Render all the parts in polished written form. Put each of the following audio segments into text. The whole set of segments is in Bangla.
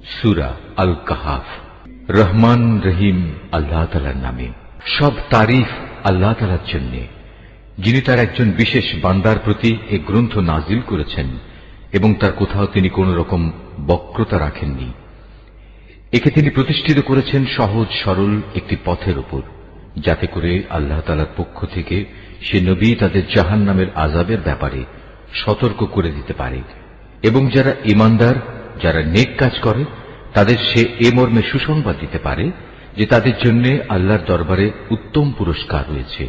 সূরা আল কাহাফ। রহমান রহিম আল্লাহ তাআলার নামে। সব তারিফ আল্লাহ তাআলার জন্য, যিনি তার একজন বিশেষ বান্দার প্রতি এ গ্রন্থ নাজিল করেছেন এবং তার কোথাও তিনি কোন রকম বক্রতা রাখেননি। একে তিনি প্রতিষ্ঠিত করেছেন সহজ সরল একটি পথের উপর, যাতে করে আল্লাহ তাআলার পক্ষ থেকে সে নবী তাদের জাহান্নামের আযাবের ব্যাপারে সতর্ক করে দিতে পারে এবং যারা ঈমানদার, যারা নেক কাজ করে তাদের সে এ মর্মে সুসংবাদ দিতে পারে যে তাদের জন্য আল্লাহর দরবারে উত্তম পুরস্কার রয়েছে,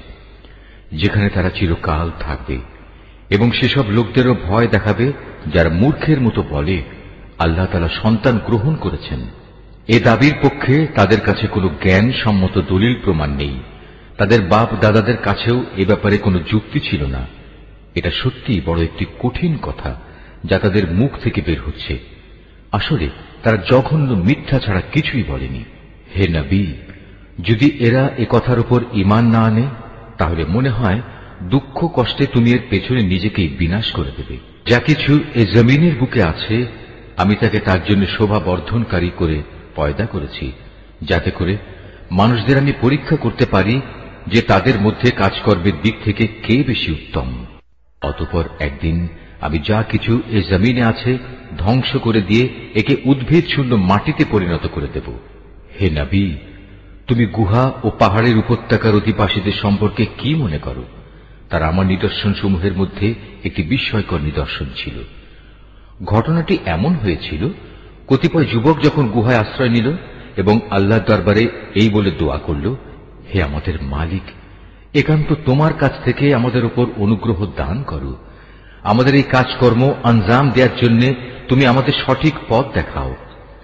যেখানে তারা চিরকাল থাকবে। এবং সেসব লোকদেরও ভয় দেখাবে যারা মূর্খের মতো বলে আল্লাহ তাআলা সন্তান গ্রহণ করেছেন। এ দাবির পক্ষে তাদের কাছে কোনো জ্ঞান সম্মত দলিল প্রমাণ নেই। তাদের বাপ দাদাদের কাছেও এ ব্যাপারে কোনো যুক্তি ছিল না। এটা সত্যিই বড় একটি কঠিন কথা যা তাদের মুখ থেকে বের হচ্ছে। আসলে তারা জঘন্য মিথ্যা ছাড়া কিছুই বলেনি। হে নবী, যদি এরা এ কথার উপর ঈমান না আনে তাহলে মনে হয় দুঃখ কষ্টে তুমি এর পেছনে নিজেকেই বিনাশ করে দেবে। যা কিছু এ জমিনের বুকে আছে আমি তাকে তার জন্য শোভা বর্ধনকারী করে পয়দা করেছি, যাতে করে মানুষদের আমি পরীক্ষা করতে পারি যে তাদের মধ্যে কাজকর্মের দিক থেকে কে বেশি উত্তম। অতঃপর একদিন আমি যা কিছু এ জমিনে আছে ধ্বংস করে দিয়ে একে উদ্ভিদ শূন্য মাটিতে পরিণত করে দেব। হে নবী, তুমি গুহা ও পাহাড়ের উপত্যকার অধিবাসীদের সম্পর্কে কি মনে করো? তারা আমার নিদর্শন সমূহের মধ্যে একটি বিস্ময়কর নিদর্শন ছিল। ঘটনাটি এমন হয়েছিল, কতিপয় যুবক যখন গুহায় আশ্রয় নিল এবং আল্লাহর দরবারে এই বলে দোয়া করল, হে আমাদের মালিক, একান্ত তোমার কাছ থেকে আমাদের উপর অনুগ্রহ দান করো। আমাদের এই কাজকর্ম আঞ্জাম দেওয়ার জন্য তুমি আমাদের সঠিক পথ দেখাও।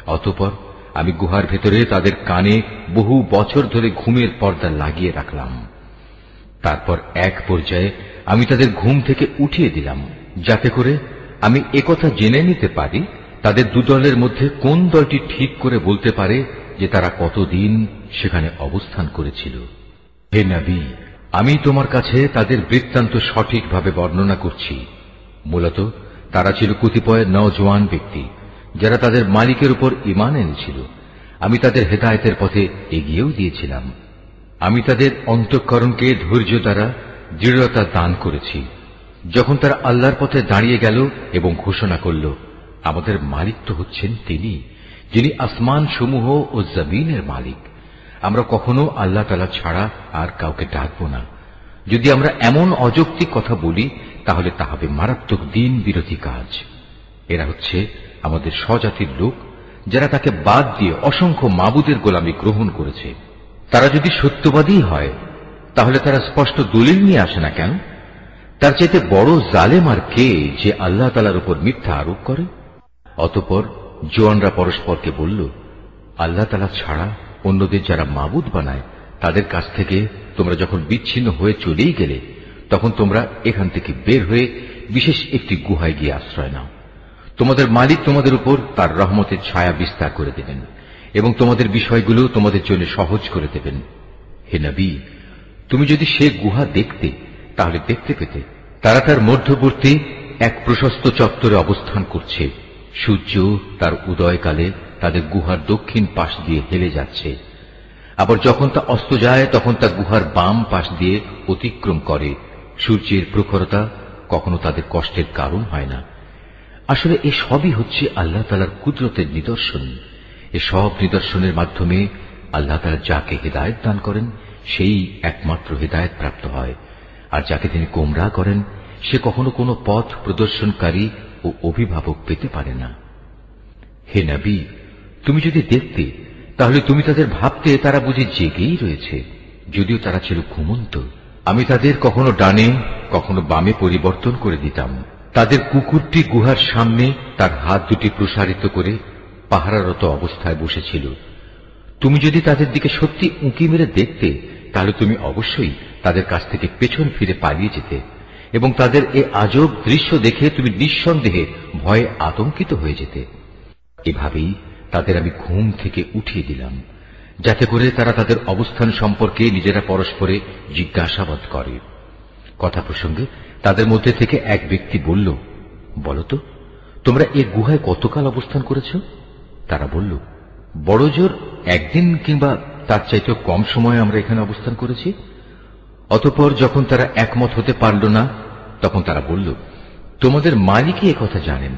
অতঃপর আমি গুহার ভেতরে তাদের কানে বহু বছর ধরে ঘুমের পর্দা লাগিয়ে রাখলাম। তারপর এক পর্যায়ে আমি তাদের ঘুম থেকে উঠিয়ে দিলাম, যাতে করে আমি একথা জেনে নিতে পারি তাদের দুদলের মধ্যে কোন দলটি ঠিক করে বলতে পারে যে তারা কতদিন সেখানে অবস্থান করেছিল। হে নবী, আমি তোমার কাছে তাদের বৃত্তান্ত সঠিকভাবে বর্ণনা করছি। মূলত তারা ছিল কতিপয় নওজোয়ান ব্যক্তি যারা তাদের মালিকের উপর ঈমান এনেছিল। আমি তাদের হেদায়েতের পথে এগিয়েও দিয়েছিলাম। আমি তাদের অন্তঃকরণকে ধৈর্য দ্বারা দৃঢ়তা দান করেছি। যখন তারা আল্লাহর পথে দাঁড়িয়ে গেল এবং ঘোষণা করল, আমাদের মালিক তো হচ্ছেন তিনি, যিনি আসমান সমূহ ও জমিনের মালিক। আমরা কখনো আল্লাহ তাআলা ছাড়া আর কাউকে ডাকব না। যদি আমরা এমন অযৌক্তিক কথা বলি তাহলে তা হবে মারাত্মক দিন বিরোধী কাজ। এরা হচ্ছে আমাদের স্বজাতির লোক, যারা তাকে বাদ দিয়ে অসংখ্য মাবুদের গোলামি গ্রহণ করেছে। তারা যদি সত্যবাদী হয় তাহলে তারা স্পষ্ট দলিল নিয়ে আসে না কেন? তার চাইতে বড় জালেম আর কে যে আল্লাহ তাআলার উপর মিথ্যা আরোপ করে? অতঃপর জোয়ানরা পরস্পরকে বলল, আল্লাহ তাআলা ছাড়া অন্যদের যারা মাবুদ বানায় তাদের কাছ থেকে তোমরা যখন বিচ্ছিন্ন হয়ে চলেই গেলে, তখন তোমরা এখান থেকে বের হয়ে বিশেষ একটি গুহায় গিয়ে আশ্রয় নাও। তোমাদের মালিক তোমাদের উপর তার রহমতের ছায়া বিস্তার করে দেবেন এবং তোমাদের বিষয়গুলো তোমাদের জন্য সহজ করে দেবেন। হে নবী, তুমি যদি সে গুহা দেখতে তাহলে দেখতে পেতে তারা তার মধ্যবর্তী এক প্রশস্ত চত্বরে অবস্থান করছে। সূর্য তার উদয়কালে তাদের গুহার দক্ষিণ পাশ দিয়ে হেলে যাচ্ছে, আবার যখন তা অস্ত যায় তখন তা গুহার বাম পাশ দিয়ে অতিক্রম করে। সূর্যের প্রখরতা কখনো তাদের কষ্টের কারণ হয় না। আসলে এ সবই হচ্ছে আল্লাহ তাআলার কুদরতের নিদর্শন। এ সব নিদর্শনের মাধ্যমে আল্লাহ তাআলা যাকে হেদায়েত দান করেন সেই একমাত্র হেদায়েত প্রাপ্ত হয়, আর যাকে তিনি গোমরাহ করেন সে কখনো কোনো পথ প্রদর্শনকারী ও অভিভাবক পেতে পারে না। হে নবী, তুমি যদি দেখতে তাহলে তুমি তাদের ভাবতে তারা বুঝি জেগেই রয়েছে, যদিও তারা ছিল ঘুমন্ত। আমি তাদের কখনো ডানে কখনো বামে পরিবর্তন করে দিতাম। তাদের কুকুরটি গুহার সামনে তার হাত দুটি প্রসারিত করে পাহারারত অবস্থায় বসেছিল। তুমি যদি তাদের দিকে সত্যি উঁকি মেরে দেখতে তাহলে তুমি অবশ্যই তাদের কাছ থেকে পেছন ফিরে পালিয়ে যেতে এবং তাদের এ আজব দৃশ্য দেখে তুমি নিঃসন্দেহে ভয়ে আতঙ্কিত হয়ে যেতে। এভাবেই তাদের আমি ঘুম থেকে উঠিয়ে দিলাম, যাতে করে তারা তাদের অবস্থান সম্পর্কে নিজেরা পরস্পরে জিজ্ঞাসাবাদ করে। কথা প্রসঙ্গে তাদের মধ্যে থেকে এক ব্যক্তি বলল, বলতো তোমরা এ গুহায় কতকাল অবস্থান করেছ? তারা বলল, বড় জোর একদিন কিংবা তার চাইতে কম সময়ে আমরা এখানে অবস্থান করেছি। অতঃপর যখন তারা একমত হতে পারল না, তখন তারা বলল, তোমাদের মালিকই একথা জানেন,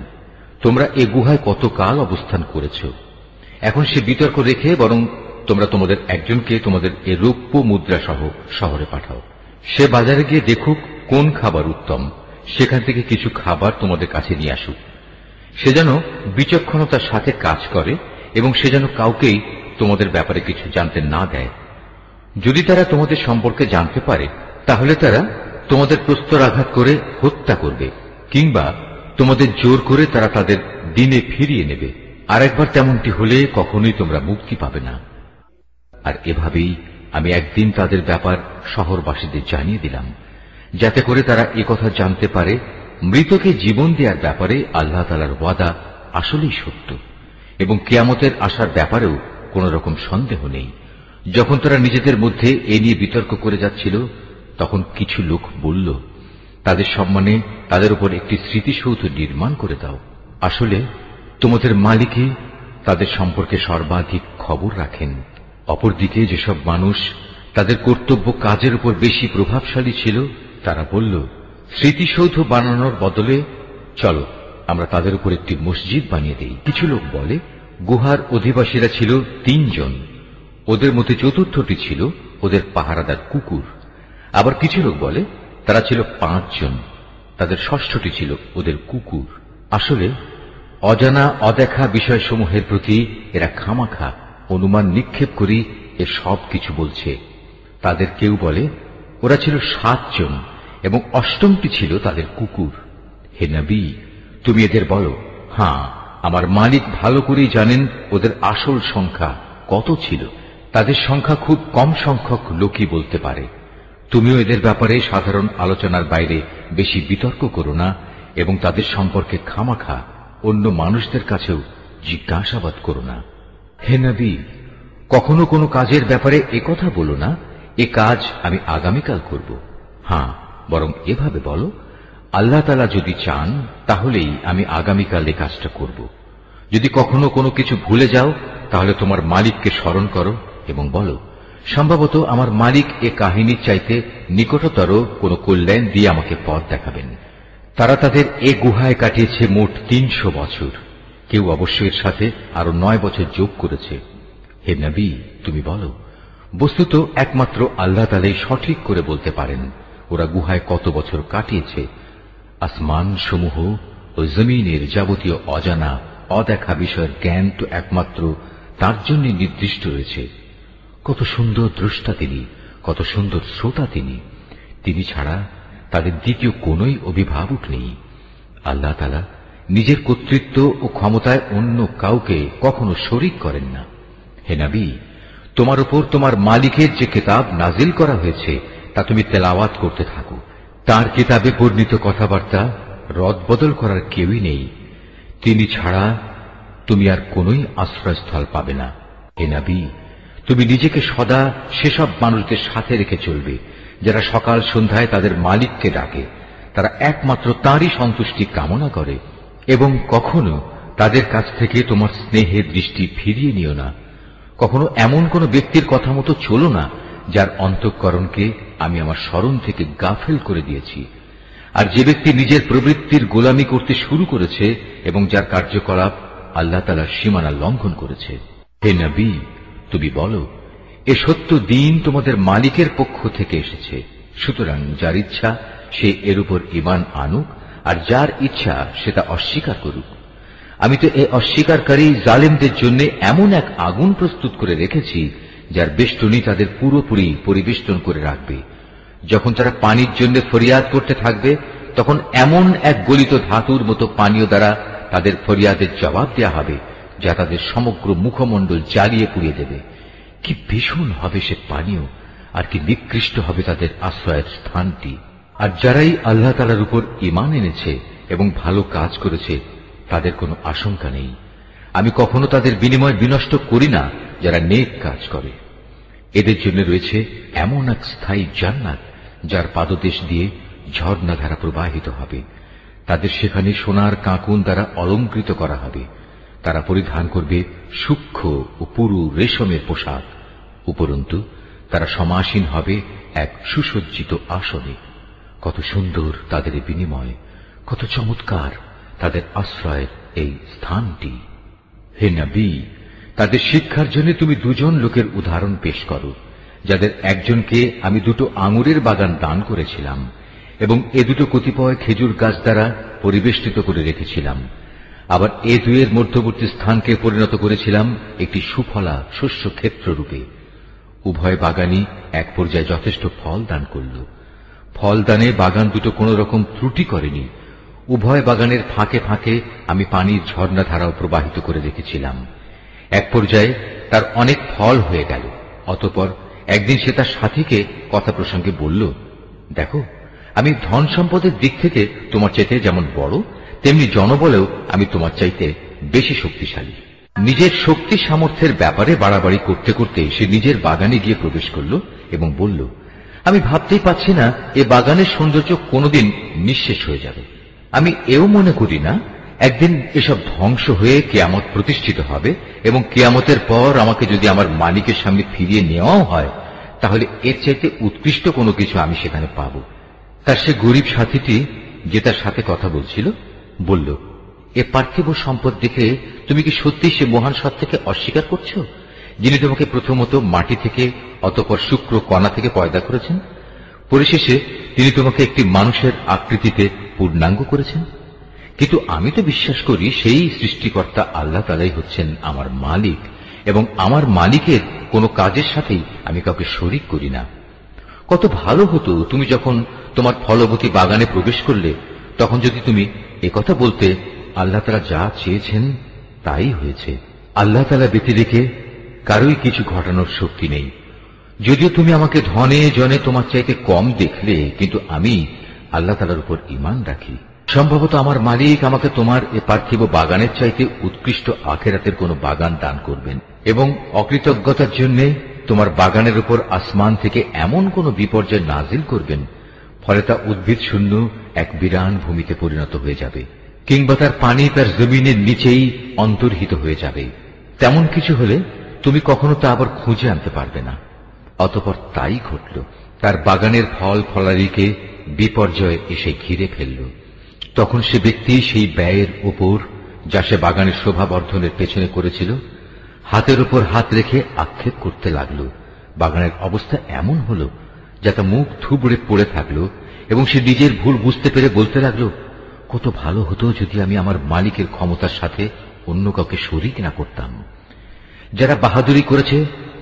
তোমরা এ গুহায় কতকাল অবস্থান করেছ। এখন সে বিতর্ক রেখে বরং তোমরা তোমাদের একজনকে তোমাদের এ রৌপ্য মুদ্রা সহ শহরে পাঠাও। সে বাজারে গিয়ে দেখুক কোন খাবার উত্তম, সেখান থেকে কিছু খাবার তোমাদের কাছে নিয়ে আসুক। সে যেন বিচক্ষণতার সাথে কাজ করে এবং সে যেন কাউকেই তোমাদের ব্যাপারে কিছু জানতে না দেয়। যদি তারা তোমাদের সম্পর্কে জানতে পারে, তাহলে তারা তোমাদের প্রস্তরাঘাত করে হত্যা করবে, কিংবা তোমাদের জোর করে তারা তাদের দিনে ফিরিয়ে নেবে। আর একবার তেমনটি হলে কখনোই তোমরা মুক্তি পাবে না। আর এভাবেই আমি একদিন তাদের ব্যাপার শহরবাসীদের জানিয়ে দিলাম, যাতে করে তারা একথা জানতে পারে মৃতকে জীবন দেওয়ার ব্যাপারে আল্লাহ তাআলার ওয়াদা আসলেই সত্য, এবং কিয়ামতের আসার ব্যাপারেও কোন রকম সন্দেহ নেই। যখন তারা নিজেদের মধ্যে এ নিয়ে বিতর্ক করে যাচ্ছিল, তখন কিছু লোক বলল, তাদের সম্মানে তাদের উপর একটি স্মৃতিসৌধ নির্মাণ করে দাও। আসলে তোমাদের মালিকই তাদের সম্পর্কে সর্বাধিক খবর রাখেন। অপরদিকে যেসব মানুষ তাদের কর্তব্য কাজের উপর বেশি প্রভাবশালী ছিল, তারা বলল, স্মৃতিসৌধ বানানোর বদলে চলো আমরা তাদের উপর একটি মসজিদ বানিয়ে দেই। কিছু লোক বলে, গুহার অধিবাসীরা ছিল 3 জন, ওদের মধ্যে চতুর্থটি ছিল ওদের পাহারাদার কুকুর। আবার কিছু লোক বলে তারা ছিল 5 জন, তাদের ষষ্ঠটি ছিল ওদের কুকুর। আসলে অজানা অদেখা বিষয়সমূহের প্রতি এরা খামাখা অনুমান নিক্ষেপ করি এ সব কিছু বলছে। তাদের কেউ বলে ওরা ছিল 7 জন এবং অষ্টমটি ছিল তাদের কুকুর। হে নবী, তুমি এদের বলো, হ্যাঁ, আমার মালিক ভালো করেই জানেন ওদের আসল সংখ্যা কত ছিল। তাদের সংখ্যা খুব কম সংখ্যক লোকই বলতে পারে। তুমিও এদের ব্যাপারে সাধারণ আলোচনার বাইরে বেশি বিতর্ক করো না এবং তাদের সম্পর্কে খামাখা অন্য মানুষদের কাছেও জিজ্ঞাসাবাদ করো না। হে নবী, কখনো কোনো কাজের ব্যাপারে একথা বলো না, এ কাজ আমি আগামীকাল করব। হ্যাঁ, বরং এভাবে বলো, আল্লাহ তাআলা যদি চান তাহলেই আমি আগামীকাল এ কাজটা করব। যদি কখনো কোনো কিছু ভুলে যাও, তাহলে তোমার মালিককে স্মরণ করো এবং বলো, সম্ভবত আমার মালিক এ কাহিনীর চাইতে নিকটতর কোনো কল্যাণ দিয়ে আমাকে পথ দেখাবেন। তারা তাদের এ গুহায় কাটিয়েছে মোট 300 বছর। কেউ অবশ্য এর সাথে আরো 9 বছর যোগ করেছে। হে নবী, তুমি বলো, বস্তুত একমাত্র আল্লাহ তাআলাই সঠিক করে বলতে পারেন ওরা গুহায় কত বছর কাটিয়েছে। আসমান সমূহ ও জমিনের যাবতীয় অজানা অদেখা বিষয়ের জ্ঞান তো একমাত্র তার জন্য নির্দিষ্ট রয়েছে। কত সুন্দর দ্রষ্টা তিনি, কত সুন্দর শ্রোতা তিনি। তিনি ছাড়া তাদের দ্বিতীয় কোনই অভিভাবক নেই। আল্লাহ তাআলা নিজের কর্তৃত্ব ও ক্ষমতায় অন্য কাউকে কখনো শরীক করেন না। হে নবী, তোমার উপর তোমার মালিকের যে কিতাব নাজিল করা হয়েছে তা তুমি তেলাওয়াত করতে থাকো। তার কিতাবে বর্ণিত কথাবার্তা রদবদল করার কেউই নেই। তিনি ছাড়া তুমি আর কোনই আশ্রয়স্থল পাবে না। হে নবী, তুমি নিজেকে সদা সেসব মানুষদের সাথে রেখে চলবে যারা সকাল সন্ধ্যায় তাদের মালিককে ডাকে, তারা একমাত্র তাঁরই সন্তুষ্টি কামনা করে, এবং কখনো তাদের কাছ থেকে তোমার স্নেহের দৃষ্টি ফিরিয়ে নিও না। কখনো এমন কোন ব্যক্তির কথা মতো চলো না যার অন্তঃকরণকে আমি আমার স্মরণ থেকে গাফেল করে দিয়েছি। আর যে ব্যক্তি নিজের প্রবৃত্তির গোলামি করতে শুরু করেছে এবং যার কার্যকলাপ আল্লাহ তাআলার সীমানা লঙ্ঘন করেছে। হে নবী, তুমি বলো, এ সত্য দিন তোমাদের মালিকের পক্ষ থেকে এসেছে। সুতরাং যার ইচ্ছা সে এর উপর ঈমান আনুক, আর যার ইচ্ছা সেটা অস্বীকার করুক। আমি তো এ অস্বীকারী জালেমদের জন্য এমন এক আগুন প্রস্তুত করে রেখেছি যার বেষ্টনী তাদের পুরোপুরি পরিবেষ্টন করে রাখবে। যখন তারা পানির জন্য ফরিয়াদ করতে থাকবে, তখন এমন এক গলিত ধাতুর মতো পানীয় দ্বারা তাদের ফরিয়াদের জবাব দেয়া হবে যা তাদের সমগ্র মুখমণ্ডল জ্বালিয়ে পুড়িয়ে দেবে। কি ভীষণ হবে সে পানীয়, আর কি নিকৃষ্ট হবে তাদের আশ্রয়ের স্থানটি। আর যারাই আল্লাহ তাআলার উপর ঈমান এনেছে এবং ভালো কাজ করেছে, তাদের কোনো আশঙ্কা নেই। আমি কখনো তাদের বিনিময় বিনষ্ট করি না যারা নেক কাজ করে। এদের জন্য রয়েছে এমন এক স্থায়ী জান্নাত যার পাদদেশ দিয়ে ঝর্ণাধারা প্রবাহিত হবে। তাদের সেখানে সোনার কাঁকুন দ্বারা অলঙ্কৃত করা হবে। তারা পরিধান করবে সূক্ষ্ম ও পুরু রেশমের পোশাক। উপরন্তু তারা সমাসীন হবে এক সুসজ্জিত আসনে। কত সুন্দর তাদের বিনিময়, কত চমৎকার তাদের আশ্রয়ের এই স্থানটি। হে নবী, তাদের শিক্ষার জন্য তুমি দুজন লোকের উদাহরণ পেশ করো, যাদের একজনকে আমি দুটো আঙুরের বাগান দান করেছিলাম এবং এ দুটো কতিপয় খেজুর গাছ দ্বারা পরিবেষ্টিত করে রেখেছিলাম। আবার এ দুয়ের মধ্যবর্তী স্থানকে পরিণত করেছিলাম একটি সুফলা শস্য ক্ষেত্র রূপে। উভয় বাগানই এক পর্যায়ে যথেষ্ট ফল দান করল। ফলদানে বাগান দুটো কোন রকম ত্রুটি করেনি। উভয় বাগানের ফাঁকে ফাঁকে আমি পানির ঝর্ণাধারাও প্রবাহিত করে রেখেছিলাম। এক পর্যায়ে তার অনেক ফল হয়ে গেল। অতঃপর একদিন সে তার সাথীকে কথা প্রসঙ্গে বলল, দেখো, আমি ধন সম্পদের দিক থেকে তোমার চাইতে যেমন বড়, তেমনি জনবলেও আমি তোমার চাইতে বেশি শক্তিশালী। নিজের শক্তি সামর্থ্যের ব্যাপারে বাড়াবাড়ি করতে করতে সে নিজের বাগানে গিয়ে প্রবেশ করল এবং বলল, আমি ভাবতেই পাচ্ছি না এ বাগানের সৌন্দর্য কোনোদিন নিঃশেষ হয়ে যাবে। আমি এও মনে করি না একদিন এসব ধ্বংস হয়ে কিয়ামত প্রতিষ্ঠিত হবে এবং কিয়ামতের পর আমাকে যদি আমার মালিকের সামনে ফিরিয়ে নেওয়াও হয়, তাহলে এর চাইতে উৎকৃষ্ট কোনো কিছু আমি সেখানে পাব। তার সে গরিব সাথীটি, যে তার সাথে কথা বলছিল, বলল, এ পার্থিব সম্পদ দেখে তুমি কি সত্যি সে মহান সত্তাকে অস্বীকার করছো, যিনি তোমাকে প্রথমত মাটি থেকে অতঃপর শুক্র কণা থেকে পয়দা করেছেন, পরিশেষে তিনি তোমাকে একটি মানুষের আকৃতিতে পূর্ণাঙ্গ করেছেন? কিন্তু আমি তো বিশ্বাস করি সেই সৃষ্টিকর্তা আল্লাহ তাআলাই হচ্ছেন আমার মালিক এবং আমার মালিকের কোনো কাজের সাথেই আমি কাউকে শরীক করি না। কত ভালো হতো তুমি যখন তোমার ফলবতী বাগানে প্রবেশ করলে তখন যদি তুমি একথা বলতে, আল্লাহ তাআলা যা চেয়েছেন তাই হয়েছে। আল্লাহ তাআলা ব্যতী রেখে কারোই কিছু ঘটানোর শক্তি নেই। যদিও তুমি আমাকে ধনে জনে তোমার চাইতে কম দেখলে, কিন্তু আমি আল্লাহ তাআলার উপর ঈমান রাখি। সম্ভবত আমার মালিক আমাকে তোমার এ পার্থিব বাগানের চাইতে উৎকৃষ্ট আখিরাতের কোন বাগান দান করবেন এবং অকৃতজ্ঞতার জন্য তোমার বাগানের উপর আসমান থেকে এমন কোন বিপর্যয় নাজিল করবেন, ফলে তা উদ্ভিদ শূন্য এক বিরান ভূমিতে পরিণত হয়ে যাবে, কিংবা তার পানি তার জমিনের নিচেই অন্তর্হিত হয়ে যাবে। তেমন কিছু হলে তুমি কখনো তা আবার খুঁজে আনতে পারবে না। অতঃপর তাই ঘটল। তার বাগানের ফল ফলারিকে বিপর্যয় এসে ঘিরে ফেলল। তখন সে ব্যক্তি সেই ব্যয়ের উপর, যা সে বাগানের শোভাবর্ধনের পেছনে করেছিল, হাতের উপর হাত রেখে আক্ষেপ করতে লাগল। বাগানের অবস্থা এমন হল যা তা মুখ থুবড়ে পড়ে থাকল এবং সে নিজের ভুল বুঝতে পেরে বলতে লাগল, কত ভালো হতো যদি আমি আমার মালিকের ক্ষমতার সাথে অন্য কাউকে শরীক না করতাম। যারা বাহাদুরি করেছে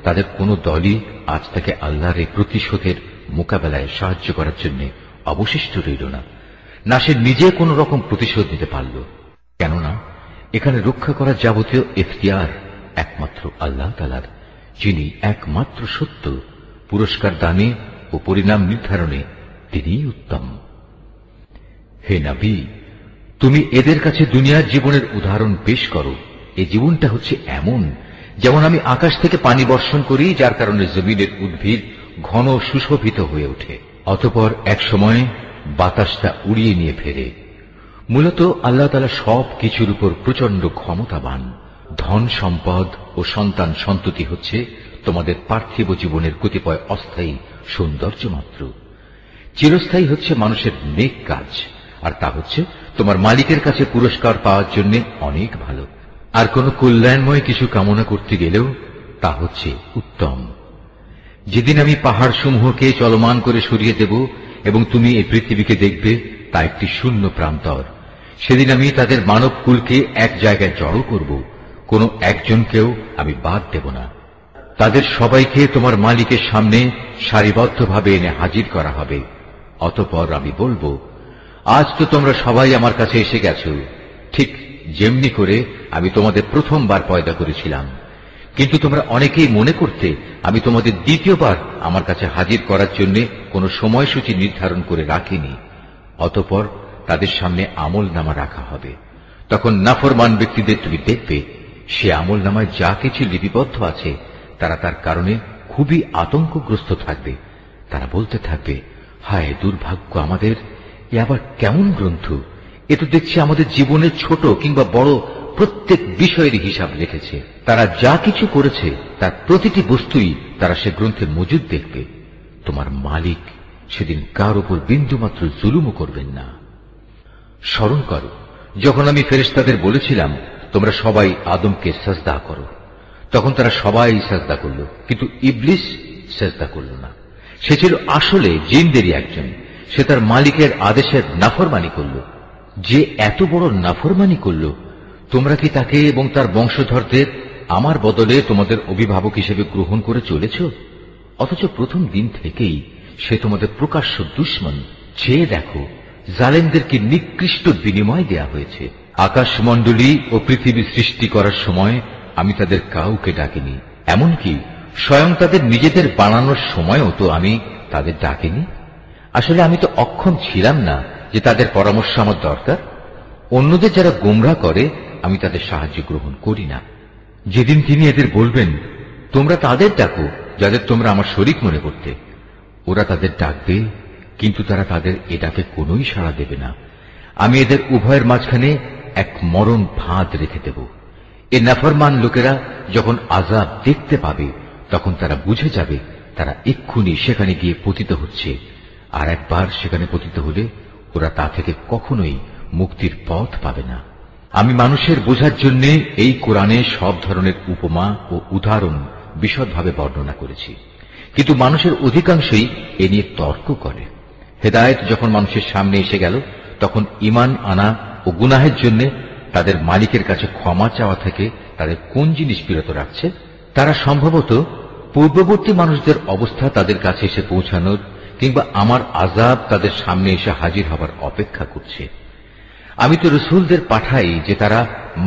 তাদের কোন দলই আজ তাকে আল্লাহর এই প্রতিশোধের মোকাবেলায় সাহায্য করার জন্য অবশিষ্ট রইল না, না সে নিজে কোন রকম প্রতিশোধ নিতে পারল। কেননা এখানে রক্ষা করার যাবতীয় এখতিয়ার একমাত্র আল্লাহ তাআলার, যিনি একমাত্র সত্য। পুরস্কার দানে ও পরিণাম নির্ধারণে তিনিই উত্তম। হে নবী, তুমি এদের কাছে দুনিয়ার জীবনের উদাহরণ পেশ করো। এই জীবনটা হচ্ছে এমন যেমন আমি আকাশ থেকে পানি বর্ষণ করি, যার কারণে জমিনের উদ্ভিদ ঘন সুশোভিত হয়ে ওঠে, অতঃপর এক সময় বাতাসটা উড়িয়ে নিয়ে ফেরে। মূলত আল্লাহ তাআলা সব কিছুর উপর প্রচন্ড ক্ষমতাবান। ধন সম্পদ ও সন্তান সন্ততি হচ্ছে তোমাদের পার্থিব জীবনের কতিপয় অস্থায়ী সৌন্দর্য মাত্র। চিরস্থায়ী হচ্ছে মানুষের নেক কাজ, আর তা হচ্ছে তোমার মালিকের কাছে পুরস্কার পাওয়ার জন্য অনেক ভালো। আর কোন কল্যাণময় কিছু কামনা করতে গেলেও তা হচ্ছে উত্তম। যেদিন আমি পাহাড় সমূহকে চলমান করে সরিয়ে দেব এবং তুমি এই পৃথিবীকে দেখবে তা একটি শূন্য প্রান্তর, সেদিন আমি তাদের মানব কুলকে এক জায়গায় জড়ো করব, কোন একজনকেও আমি বাদ দেব না। তাদের সবাইকে তোমার মালিকের সামনে সারিবদ্ধভাবে এনে হাজির করা হবে। অতঃপর আমি বলবো, আজ তো তোমরা সবাই আমার কাছে এসে গেছো, ঠিক যেমনি করে আমি তোমাদের প্রথমবার পয়দা করেছিলাম, কিন্তু তোমরা অনেকেই মনে করতে আমি তোমাদের দ্বিতীয়বার আমার কাছে হাজির করার জন্য কোন সময়সূচি নির্ধারণ করে রাখিনি। অতঃপর তাদের সামনে আমল নামা রাখা হবে। তখন নাফরমান ব্যক্তিদের তুমি দেখবে সে আমল নামায় যা কিছু লিপিবদ্ধ আছে তারা তার কারণে খুবই আতঙ্কগ্রস্ত থাকবে। তারা বলতে থাকবে, হায় দুর্ভাগ্য আমাদের, এ আবার কেমন গ্রন্থ! এ তো দেখছি আমাদের জীবনের ছোট কিংবা বড় প্রত্যেক বিষয়ের হিসাব রেখেছে। তারা যা কিছু করেছে তার প্রতিটি বস্তুই তারা সে গ্রন্থে মজুদ দেখবে। তোমার মালিক সেদিন কার উপর বিন্দুমাত্র জুলুমও করবেন না। স্মরণ করো যখন আমি ফেরেশতাদের বলেছিলাম তোমরা সবাই আদমকে সাজদা করো, তখন তারা সবাই সাজদা করল, কিন্তু ইবলিস সাজদা করল না। সে ছিল আসলে জিনদেরই একজন। সে তার মালিকের আদেশের নাফরমানি করল। যে এত বড় নাফরমানি করল, তোমরা কি তাকে এবং তার বংশধরদের আমার বদলে তোমাদের অভিভাবক হিসেবে গ্রহণ করে চলেছ? অথচ প্রথম দিন থেকেই সে তোমাদের প্রকাশ্য দুশমন। চেয়ে দেখো জালেমদেরকে নিকৃষ্ট বিনিময় দেয়া হয়েছে। আকাশমণ্ডলী ও পৃথিবী সৃষ্টি করার সময় আমি তাদের কাউকে ডাকিনি, এমনকি স্বয়ং তাদের নিজেদের বানানোর সময়ও তো আমি তাদের ডাকিনি। আসলে আমি তো অক্ষম ছিলাম না যে তাদের পরামর্শ আমার দরকার। অন্যদের যারা গোমরাহ করে আমি তাদের সাহায্য গ্রহণ করি না। যেদিন তিনি এদের বলবেন তোমরা তাদের ডাকো যাদের তোমরা আমার শরীক মনে করতে, ওরা তাদের ডাকবে, কিন্তু তারা তাদের এ ডাকে কোনোই সাড়া দেবে না। আমি এদের উভয়ের মাঝখানে এক মরণ ফাঁদ রেখে দেব। এ নাফরমান লোকেরা যখন আযাব দেখতে পাবে তখন তারা বুঝে যাবে তারা এক্ষুনি সেখানে গিয়ে পতিত হচ্ছে, আর একবার সেখানে পতিত হলে ওরা তা থেকে কখনোই মুক্তির পথ পাবে না। আমি মানুষের বোঝার জন্য এই কোরআনে সব ধরনের উপমা ও উদাহরণ বিশদভাবে বর্ণনা করেছি, কিন্তু মানুষের অধিকাংশই এ নিয়ে তর্ক করে। হেদায়েত যখন মানুষের সামনে এসে গেল তখন ঈমান আনা ও গুনাহের জন্য তাদের মালিকের কাছে ক্ষমা চাওয়া থেকে তাদের কোন জিনিস বিরত রাখছে? তারা সম্ভবত পূর্ববর্তী মানুষদের অবস্থা তাদের কাছে এসে পৌঁছানোর কিংবা আমার আযাব তাদের সামনে এসে হাজির হবার অপেক্ষা করছে। আমি তো রসুলদের পাঠাই যে তারা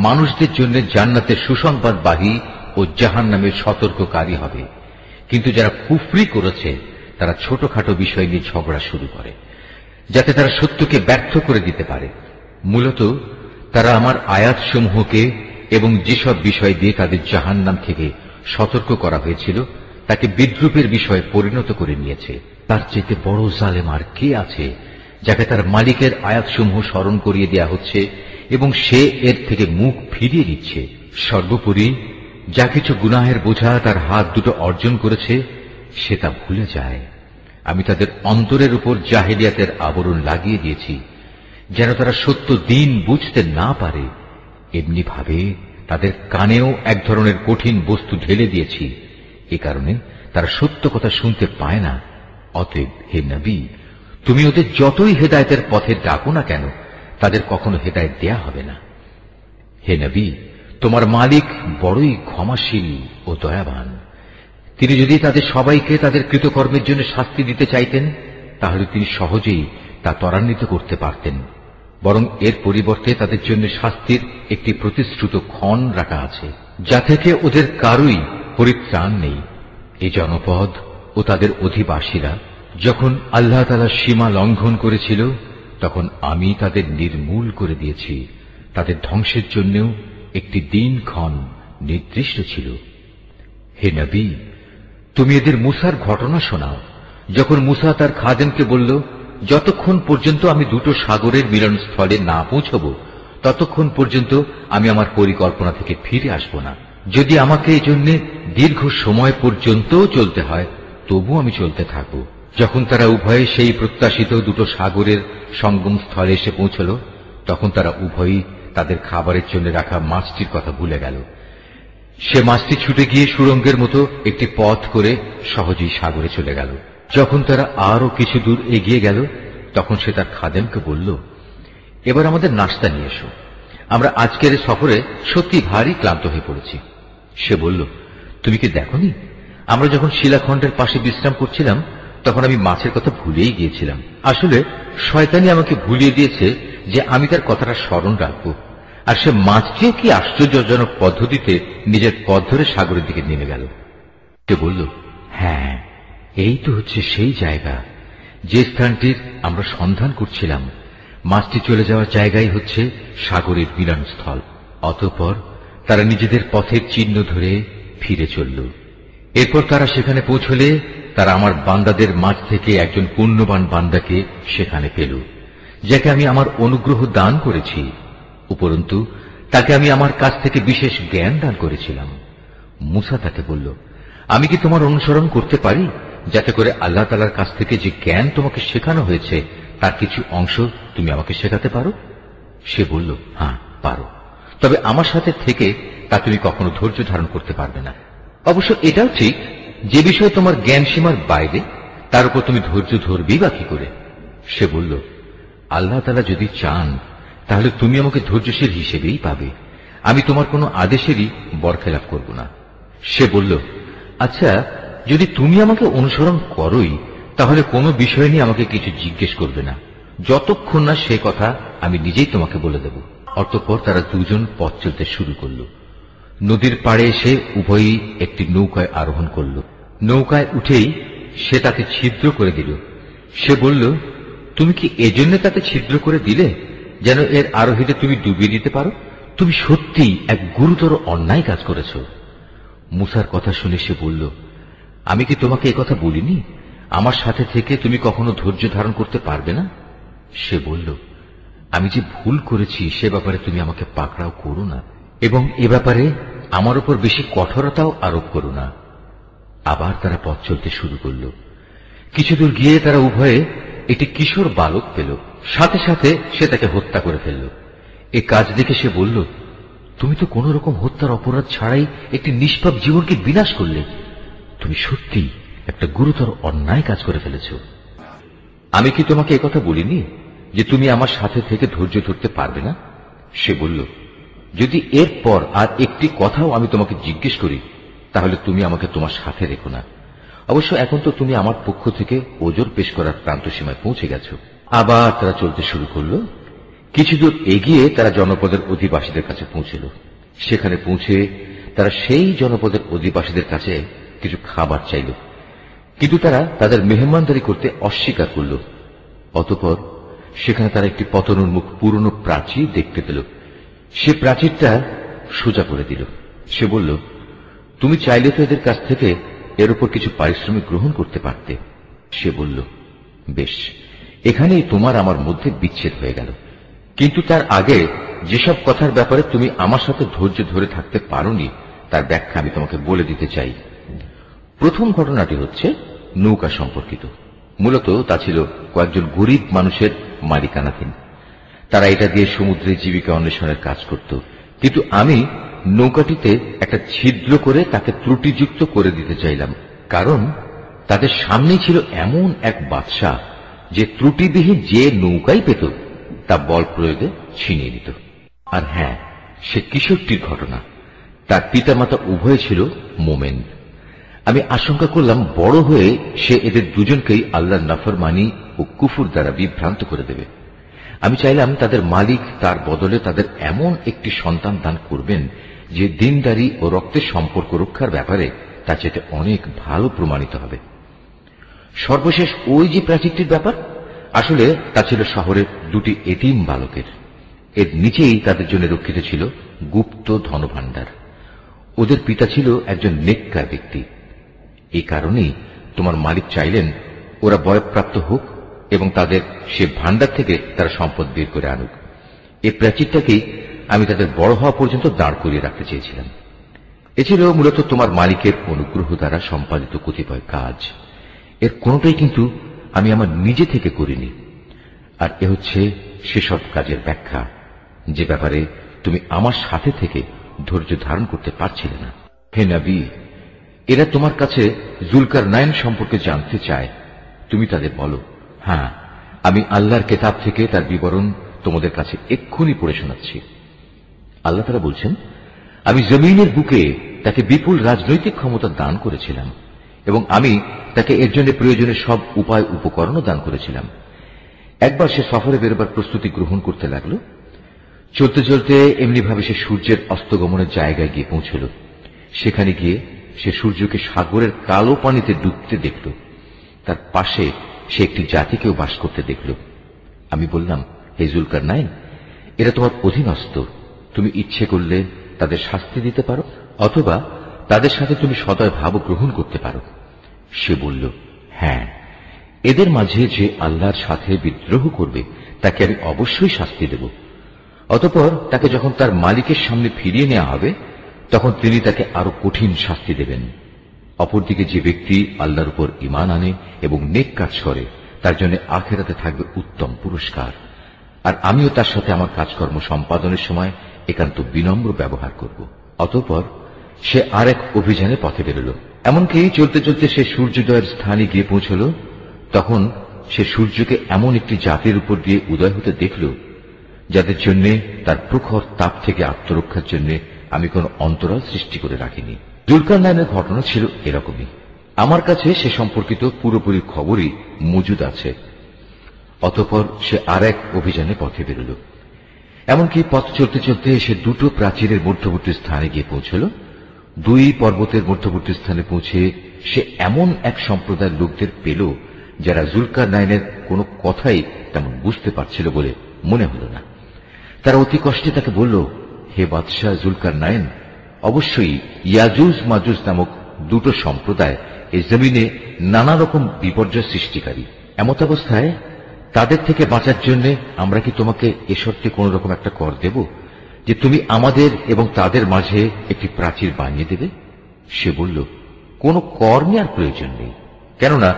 মানুষদের জন্য জান্নাতের সুসংবাদবাহী ও জাহান্নামের সতর্ককারী হবে, কিন্তু যারা কুফরি করেছে তারা ছোটখাটো বিষয় নিয়ে ঝগড়া শুরু করে যাতে তারা সত্যকে ব্যর্থ করে দিতে পারে। মূলত তারা আমার আয়াতসমূহকে এবং যেসব বিষয় দিয়ে তাদের জাহান্নাম থেকে সতর্ক করা হয়েছিল তাকে বিদ্রূপের বিষয়ে পরিণত করে নিয়েছে। তার চাইতে বড় জালেম আর কে আছে যাকে তার মালিকের আয়াতসমূহ স্মরণ করিয়ে দেয়া হচ্ছে এবং সে এর থেকে মুখ ফিরিয়ে দিচ্ছে। সর্বোপরি যা কিছু গুনাহের বোঝা তার হাত দুটো অর্জন করেছে সে তা ভুলে যায়। আমি তাদের অন্তরের উপর জাহেলিয়াতের আবরণ লাগিয়ে দিয়েছি যেন তারা সত্য দিন বুঝতে না পারে। এমনি ভাবে তাদের কানেও এক ধরনের কঠিন বস্তু ঢেলে দিয়েছি, এ কারণে তারা সত্য কথা শুনতে পায় না। অতএব হে নবী, তুমি ওদের যতই হেদায়েতের পথে ডাকো না কেন তাদের কখনো হেদায়েত দেয়া হবে না। হে নবী, তোমার মালিক বড়ই ক্ষমাশীল ও দয়াবান। তিনি যদি তাদের সবাইকে তাদের কৃতকর্মের জন্য শাস্তি দিতে চাইতেন তাহলে তিনি সহজেই তা ত্বরান্বিত করতে পারতেন, বরং এর পরিবর্তে তাদের জন্য শাস্তির একটি প্রতিশ্রুত ক্ষণ রাখা আছে যা থেকে ওদের কারুই পরিত্রাণ নেই। এই জনপদ ও তাদের অধিবাসীরা যখন আল্লাহ তাআলা সীমা লঙ্ঘন করেছিল তখন আমি তাদের নির্মূল করে দিয়েছি। তাদের ধ্বংসের জন্যও একটি দিনক্ষণ নির্দিষ্ট ছিল। হে নবী, তুমি এদের মূসার ঘটনা শোনাও। যখন মূসা তার খাদেমকে বলল, যতক্ষণ পর্যন্ত আমি দুটো সাগরের মিলনস্থলে না পৌঁছব ততক্ষণ পর্যন্ত আমি আমার পরিকল্পনা থেকে ফিরে আসব না। যদি আমাকে এজন্য দীর্ঘ সময় পর্যন্ত চলতে হয় তবু আমি চলতে থাকব। যখন তারা উভয়ে সেই প্রত্যাশিত দুটো সাগরের সঙ্গম স্থলে এসে পৌঁছল তখন তারা উভয়ই তাদের খাবারের জন্য রাখা মাছটির কথা ভুলে গেল। সে মাছটি ছুটে গিয়ে সুড়ঙ্গের মতো একটি পথ করে সহজেই সাগরে চলে গেল। যখন তারা আরো কিছু দূর এগিয়ে গেল তখন সে তার খাদেমকে বলল, এবার আমাদের নাস্তা নিয়ে এসো, আমরা আজকের সফরে সত্যি ভারী ক্লান্ত হয়ে পড়েছি। সে বলল, তুমি কি দেখোনি আমরা যখন শিলাখণ্ডের পাশে বিশ্রাম করছিলাম তখন আমি মাছের কথা ভুলেই গিয়েছিলাম। আসলে শয়তানি আমাকে ভুলিয়ে দিয়েছে যে আমি তার কথাটা স্মরণ রাখব। আর সে মাছটিও কি আশ্চর্যজনক পদ্ধতিতে নিজের পথ ধরে সাগরের দিকে নেমে গেল। সে বলল, হ্যাঁ, এই তো হচ্ছে সেই জায়গা যে স্থানটির আমরা সন্ধান করছিলাম। মাছটি চলে যাওয়ার জায়গাই হচ্ছে সাগরের মিলনস্থল। অতঃপর তারা নিজেদের পথের চিহ্ন ধরে ফিরে চলল। এরপর তারা সেখানে পৌঁছলে তারা আমার বান্দাদের মাঝ থেকে একজন পুণ্যবান বান্দাকে সেখানে পেল, যাকে আমি আমার অনুগ্রহ দান করেছি। উপরন্তু তাকে আমি আমার কাছ থেকে বিশেষ জ্ঞান দান করেছিলাম। মুসা তাকে বলল, আমি কি তোমার অনুসরণ করতে পারি, যাতে করে আল্লাহ তাআলার কাছ থেকে যে জ্ঞান তোমাকে শেখানো হয়েছে তার কিছু অংশ তুমি আমাকে শেখাতে পারো? সে বলল, হ্যাঁ পারো, তবে আমার সাথে থেকে তা তুমি কখনো ধৈর্য ধারণ করতে পারবে না। অবশ্য এটাও ঠিক, যে বিষয়ে তোমার জ্ঞান সীমার বাইরে তার উপর তুমি ধৈর্য ধরবেই বা কি করে? সে বলল, আল্লাহ তাআলা যদি চান তাহলে তুমি আমাকে ধৈর্যশীল হিসেবেই পাবে, আমি তোমার কোনো আদেশেরই বরখেলাপ করব না। সে বলল, আচ্ছা, যদি তুমি আমাকে অনুসরণ করোই তাহলে কোনো বিষয় নিয়ে আমাকে কিছু জিজ্ঞেস করবে না, যতক্ষণ না সে কথা আমি নিজেই তোমাকে বলে দেব। অতঃপর তারা দুজন পথ চলতে শুরু করল। নদীর পাড়ে এসে উভয়ই একটি নৌকায় আরোহণ করল। নৌকায় উঠেই সে তাকে ছিদ্র করে দিল। সে বলল, তুমি কি এজন্য তাকে ছিদ্র করে দিলে যেন এর আরোহীদের তুমি ডুবিয়ে দিতে পারো? তুমি সত্যিই এক গুরুতর অন্যায় কাজ করেছ। মুসার কথা শুনে সে বলল, আমি কি তোমাকে এ কথা বলিনি, আমার সাথে থেকে তুমি কখনো ধৈর্য ধারণ করতে পারবে না? সে বলল, আমি যে ভুল করেছি সে ব্যাপারে তুমি আমাকে পাকড়াও করো না, এবং এ ব্যাপারে আমার উপর বেশি কঠোরতাও আরোপ করো না। আবার তারা পথ চলতে শুরু করল। কিছুদূর গিয়ে তারা উভয়ে একটি কিশোর বালক পেল। সাথে সাথে সে তাকে হত্যা করে ফেলল। এ কাজ দেখে সে বলল, তুমি তো কোন রকম হত্যার অপরাধ ছাড়াই একটি নিষ্পাপ জীবনকে বিনাশ করলে। তুমি সত্যি একটা গুরুতর অন্যায় কাজ করে ফেলেছ। আমি কি তোমাকে একথা বলিনি যে তুমি আমার সাথে থেকে ধৈর্য ধরতে পারবে না? সে বলল, যদি এরপর আর একটি কথাও আমি তোমাকে জিজ্ঞেস করি তাহলে তুমি আমাকে তোমার সাথে রেখো না। অবশ্য এখন তো তুমি আমার পক্ষ থেকে ওজর পেশ করার প্রান্ত সীমায় পৌঁছে গেছো। আবার তারা চলতে শুরু করল। কিছুদূর এগিয়ে তারা জনপদের অধিবাসীদের কাছে পৌঁছল। সেখানে পৌঁছে তারা সেই জনপদের অধিবাসীদের কাছে কিছু খাবার চাইল, কিন্তু তারা তাদের মেহমানদারি করতে অস্বীকার করল। অতঃপর সেখানে তারা একটি পতনোন্মুখ পুরনো প্রাচীর দেখতে পেল। সে প্রাচীরটা সোজা করে দিল। সে বলল, তুমি চাইলে তো এদের কাছ থেকে এর উপর কিছু পারিশ্রমিক গ্রহণ করতে পারতে। সে বলল, বেশ, এখানেই তোমার আমার মধ্যে বিচ্ছেদ হয়ে গেল, কিন্তু তার আগে যেসব কথার ব্যাপারে তুমি আমার সাথে ধৈর্য ধরে থাকতে পারোনি তার ব্যাখ্যা আমি তোমাকে বলে দিতে চাই। প্রথম ঘটনাটি হচ্ছে নৌকা সম্পর্কিত। মূলত তা ছিল কয়েকজন গরিব মানুষের মালিকানাধীন। তারা এটা দিয়ে সমুদ্রে জীবিকা অন্বেষণের কাজ করত, কিন্তু আমি নৌকাটিতে একটা ছিদ্র করে তাকে ত্রুটিযুক্ত করে দিতে চাইলাম, কারণ তাদের সামনে ছিল এমন এক বাদশা যে ত্রুটিবিহীন যে নৌকাই পেত তা বল প্রয়োগে ছিনিয়ে দিত। আর হ্যাঁ, সে কিশোরটির ঘটনা। তার পিতামাতা উভয় ছিল মোমেন। আমি আশঙ্কা করলাম বড় হয়ে সে এদের দুজনকেই আল্লাহর নাফরমানি ও কুফর দ্বারা বিভ্রান্ত করে দেবে। আমি চাইলাম তাদের মালিক তার বদলে তাদের এমন একটি সন্তান দান করবেন যে দিনদারি ও রক্তের সম্পর্ক রক্ষার ব্যাপারে তা চেয়ে অনেক ভালো প্রমাণিত হবে। সর্বশেষ ওই যে প্রাচীরটির ব্যাপার, আসলে তা ছিল শহরের দুটি এতিম বালকের। এর নিচেই তাদের জন্য রক্ষিত ছিল গুপ্ত ধনভাণ্ডার। ওদের পিতা ছিল একজন নেককার ব্যক্তি। এই কারণেই তোমার মালিক চাইলেন ওরা বয়ঃপ্রাপ্ত হোক এবং তাদের সে ভাণ্ডার থেকে তারা সম্পদ বের করে আনুক। এই প্রাচীরটাকেই আমি তাদের বড় হওয়া পর্যন্ত দাঁড় করিয়ে রাখতে চেয়েছিলাম। এ ছিল মূলত তোমার মালিকের অনুগ্রহ দ্বারা সম্পাদিত কতিপয় কাজ। এর কোনটাই কিন্তু আমি আমার নিজে থেকে করিনি। আর এ হচ্ছে সেসব কাজের ব্যাখ্যা যে ব্যাপারে তুমি আমার সাথে থেকে ধৈর্য ধারণ করতে পারছিলে না। হে নবী, এরা তোমার কাছে জুলকারনাইন সম্পর্কে জানতে চায়। তুমি তাদের বলো, হ্যাঁ, আমি আল্লাহর কিতাব থেকে তার বিবরণ তোমাদের কাছে এক্ষুনি পড়ে শোনাচ্ছি। আল্লাহ তাআলা বলছেন, আমি জমিনের বুকে তাকে বিপুল রাজনৈতিক ক্ষমতা দান করেছিলাম এবং আমি তাকে এর জন্য প্রয়োজনীয় সব উপায় উপকরণও দান করেছিলাম। একবার সে সফরে বেরোবার প্রস্তুতি গ্রহণ করতে লাগলো। চলতে চলতে এমনিভাবে সে সূর্যের অস্তগমনের জায়গায় গিয়ে পৌঁছল। সেখানে গিয়ে সে সূর্যকে সাগরের কালো পানিতে ডুবতে দেখল। তার পাশে সে একটি জাতিকেও বাস করতে দেখল। আমি বললাম, হে জুলকারনাইন, এরা তোমার অধীনস্থ। তুমি ইচ্ছে করলে তাদের শাস্তি দিতে পারো, অথবা তাদের সাথে তুমি সদয় ভাব গ্রহণ করতে পারো। সে বলল, হ্যাঁ, এদের মাঝে যে আল্লাহর সাথে বিদ্রোহ করবে তাকে আমি অবশ্যই শাস্তি দেব। অতঃপর তাকে যখন তার মালিকের সামনে ফিরিয়ে নেওয়া হবে তখন তিনি তাকে আরো কঠিন শাস্তি দেবেন। অপরদিকে যে ব্যক্তি আল্লাহর উপর ঈমান আনে এবং নেক কাজ করে তার জন্য আখিরাতে থাকবে উত্তম পুরস্কার। আর আমিও তার সাথে আমার কাজকর্ম সম্পাদনের সময় একান্ত বিনম্র ব্যবহার করব। অতঃপর সে আরেক অভিযানে পথে বেরোল। এমনকি চলতে চলতে সে সূর্যোদয়ের স্থানে গিয়ে পৌঁছল। তখন সে সূর্যকে এমন একটি জাতির উপর দিয়ে উদয় হতে দেখল যাদের জন্য তার প্রখর তাপ থেকে আত্মরক্ষার জন্য আমি কোন অন্তরাল সৃষ্টি করে রাখিনি। যুলকারনাইনের ঘটনা ছিল এরকমই। আমার কাছে সে সম্পর্কিত পুরোপুরি খবরই মজুদ আছে। অতঃপর সে আর এক অভিযানে পথে বেরোল। এমনকি পথ চলতে চলতে সে দুটো প্রাচীরের মধ্যবর্তী স্থানে গিয়ে পৌঁছল। দুই পর্বতের মধ্যবর্তী স্থানে পৌঁছে সে এমন এক সম্প্রদায়ের লোকদের পেল যারা যুলকারনাইনের কোনো কথাই তেমন বুঝতে পারছিল বলে মনে হল না। তারা অতি কষ্টে তাকে বলল, হে বাদশাহ যুলকারনাইন, অবশ্যই ইয়াজুজ মাজুজ নামক দুটো সম্প্রদায় এই জমিনে নানা রকম বিপর্যয় সৃষ্টিকারী। এমত অবস্থায় তাদের থেকে বাঁচার জন্য আমরা কি তোমাকে এ শর্তে কোন রকম একটা কর দেব যে তুমি আমাদের এবং তাদের মাঝে একটি প্রাচীর বানিয়ে দেবে? সে বলল, কোন কর নেওয়ার প্রয়োজন নেই, কেননা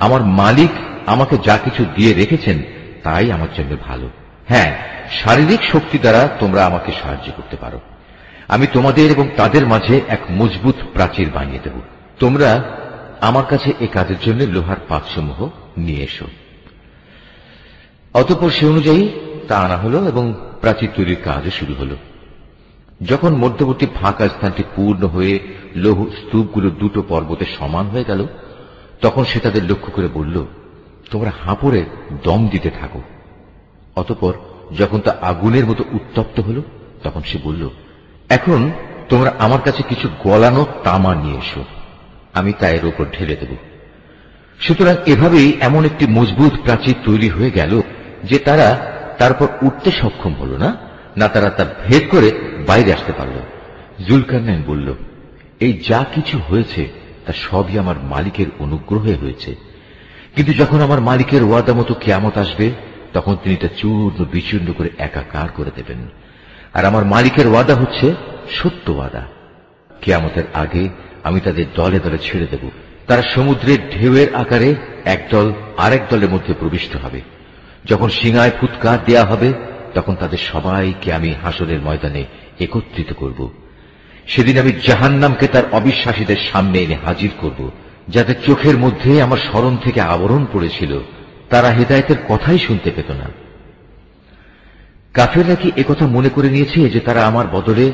আমার মালিক আমাকে যা কিছু দিয়ে রেখেছেন তাই আমার জন্য ভালো। হ্যাঁ, শারীরিক শক্তি দ্বারা তোমরা আমাকে সাহায্য করতে পারো। আমি তোমাদের এবং তাদের মাঝে এক মজবুত প্রাচীর বানিয়ে দেব। তোমরা আমার কাছে এ কাজের জন্য লোহার পাতসমূহ নিয়ে এসো। অতঃপর সে অনুযায়ী তা আনা হল এবং প্রাচীর তৈরির কাজও শুরু হল। যখন মধ্যবর্তী ফাঁকা স্থানটি পূর্ণ হয়ে লৌহ স্তূপগুলো দুটো পর্বতে সমান হয়ে গেল তখন সে তাদের লক্ষ্য করে বলল, তোমরা হাঁপুড়ে দম দিতে থাকো। অতঃপর যখন তা আগুনের মতো উত্তপ্ত হল তখন সে বলল, এখন তোমরা আমার কাছে কিছু গলানো তামা নিয়ে এসো, আমি তা এর উপর ঢেলে দেব। সুতরাং এভাবেই এমন একটি মজবুত প্রাচীর তৈরি হয়ে গেল যে তারা তারপর উঠতে সক্ষম হল না, না তারা তার ভেদ করে বাইরে আসতে পারল। যুলকারনাইন বলল, এই যা কিছু হয়েছে তা সবই আমার মালিকের অনুগ্রহে হয়েছে, কিন্তু যখন আমার মালিকের ওয়াদা মতো কিয়ামত আসবে তখন তিনি তা চূর্ণ বিচূর্ণ করে একাকার করে দেবেন। আর আমার মালিকের ওয়াদা হচ্ছে সত্য ওয়াদা। কিয়ামতের আগে আমি তাদের দলে দলে ছেড়ে দেব। তারা সমুদ্রের ঢেউয়ের আকারে একদল আরেক দলের মধ্যে প্রবিষ্ট হবে। যখন সিংহায় ফুৎকার দেয়া হবে তখন তাদের সবাইকে আমি হাসরের ময়দানে একত্রিত করব। সেদিন আমি জাহান্নামকে তার অবিশ্বাসীদের সামনে এনে হাজির করব, যাদের চোখের মধ্যে আমার স্মরণ থেকে আবরণ পড়েছিল, তারা হেদায়েতের কথাই শুনতে পেত না। কাফেররা কি একথা মনে করে নিয়েছে যে তারা আমার বদলে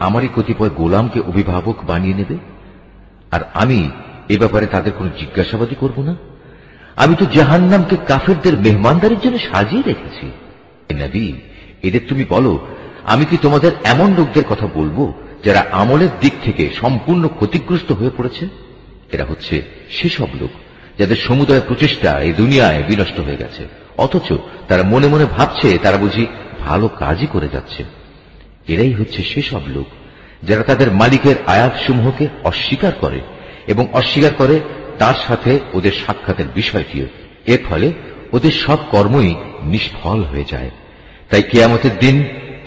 আমারই কতিপয় গোলামকে অভিভাবক বানিয়ে নেবে, আর আমি এ ব্যাপারে তাদের কোনো জিজ্ঞাসাবাদই করব না? আমি তো জাহান্নামকে কাফেরদের মেহমানদারির জন্য সাজিয়ে রেখেছি। নবী, এদের তুমি বলো, আমি কি তোমাদের এমন লোকদের কথা বলবো যারা আমলের দিক থেকে সম্পূর্ণ ক্ষতিগ্রস্ত হয়ে পড়েছে? এরা হচ্ছে সেসব লোক যাদের সমুদয় প্রচেষ্টা এই দুনিয়ায় বিনষ্ট হয়ে গেছে, অথচ তারা মনে মনে ভাবছে তারা বুঝি ভালো কাজই করে যাচ্ছে। এরাই হচ্ছে সেসব লোক যারা তাদের মালিকের আয়াতসমূহকে অস্বীকার করে এবং অস্বীকার করে তার সাথে ওদের সাক্ষাতের বিষয়টিও। এর ফলে ওদের সব কর্মই নিষ্ফল হয়ে যায়। তাই কিয়ামতের দিন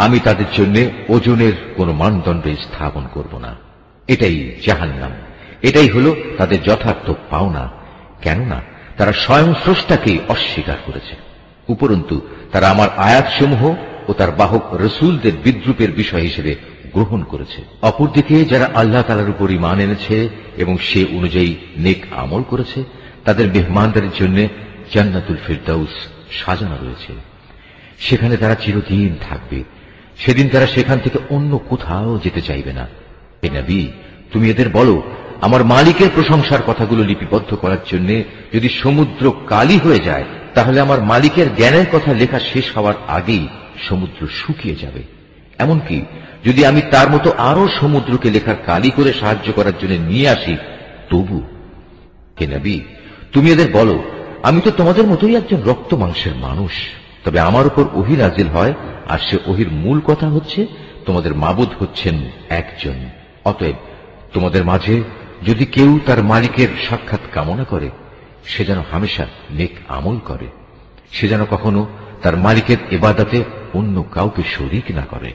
আমি তাদের জন্য ওজনের কোন মানদণ্ড স্থাপন করব না। এটাই জাহান্নাম, এটাই হল তাদের যথার্থ পাওনা, কেননা তারা স্বয়ং স্রষ্টাকেই অস্বীকার করেছে। উপরন্তু তারা আমার আয়াতসমূহ ও তার বাহক রসুলদের বিদ্রুপের বিষয় হিসেবে গ্রহণ করেছে। অপরদিকে যারা আল্লাহ তাআলার উপর ঈমান এনেছে এবং সে অনুযায়ী নেক আমল করেছে তাদের মেহমানদারির জন্য জান্নাতুল ফিরদাউস সাজানো রয়েছে। সেখানে তারা চিরদিন থাকবে। সেদিন তারা সেখান থেকে অন্য কোথাও যেতে চাইবে না। হে নবী, তুমি এদের বলো, আমার মালিকের প্রশংসার কথাগুলো লিপিবদ্ধ করার জন্য যদি সমুদ্র কালি হয়ে যায় তাহলে আমার মালিকের জ্ঞানের কথা লেখা শেষ হওয়ার আগেই সমুদ্র শুকিয়ে যাবে। এমনকি যদি আমি তার মতো আরো সমুদ্রকে লেখার কালি করে সাহায্য করার জন্য নিয়ে আসি তবু। হে নবী, তুমি এদের বলো, আমি তো তোমাদের মতোই একজন রক্ত মাংসের মানুষ, তবে আমার উপর ওহী নাজিল হয়, আর সে ওহীর মূল কথা হচ্ছে তোমাদের মাবুদ হচ্ছেন একজন। অতএব তোমাদের মাঝে যদি কেউ তার মালিকের সাক্ষাৎ কামনা করে সে যেন হামেশা নেক আমল করে, সে যেন কখনো তার মালিকের ইবাদতে অন্য কাউকে শরীক না করে।